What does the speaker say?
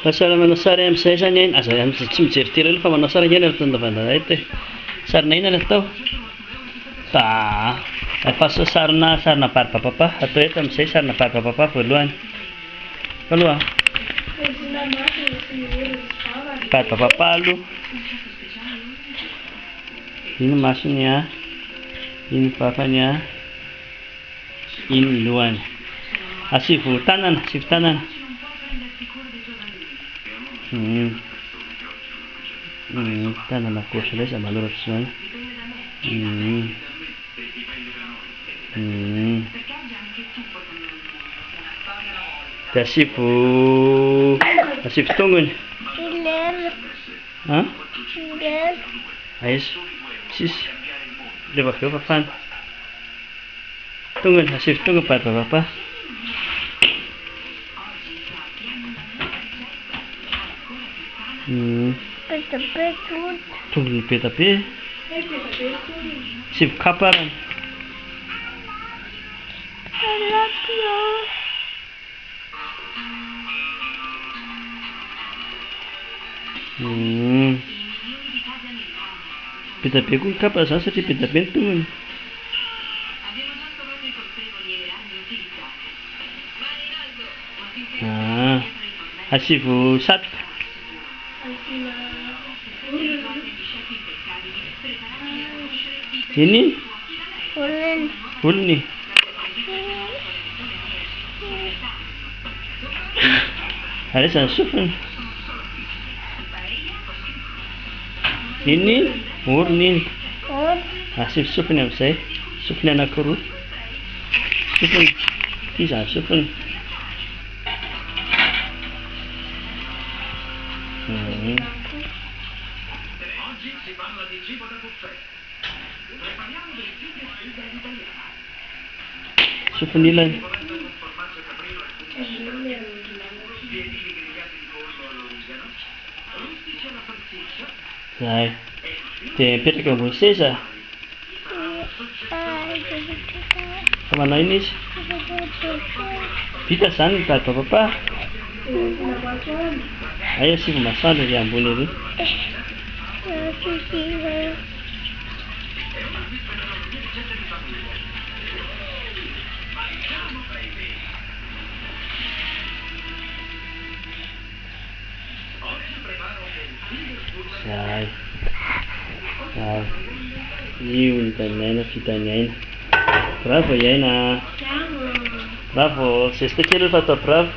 Mahasalama manao sary amin'izay zany aina. Aza tsy mijery télé aloha fa manao sary aina natondavana eto e. Sarina ina ilay atao? Efa sarina baribapapa atao eto amin'izay sarina baribapapa voalohany. Aloha baribapapa aloha. Iny masony a, iny vavany a, iny lohany. Asivo tanana, asivo tanana. Tanana gauche ilay izy maloratry izany. Dia asivo tongony. Aiza? Tsisy. Rehefa avy eo fafana. Tongony, asivo tongony baribapapa. Tongony be da be. Asivo kapa arany. Be da be koa ny kapa zany satria be da be ny tongony. Asivo satroka. Iny? Volony. Araisa ny sofiny. Iny? Orony iny. Asivo sofiny amin'izay. Sofiny anankiroa. Sofiny. Ity zany sofiny. Sofiny ilany. Zay. Dia mipetraka ambony seza. Fa manao ina izy? Vita zany ny baribapapa. Ay asivo masoandro ilay ambony ery. Zay. Io ny tanin'ny aina, vitan'ny aina. Bravo i aina. Bravo, zesta kely efa atao bravo.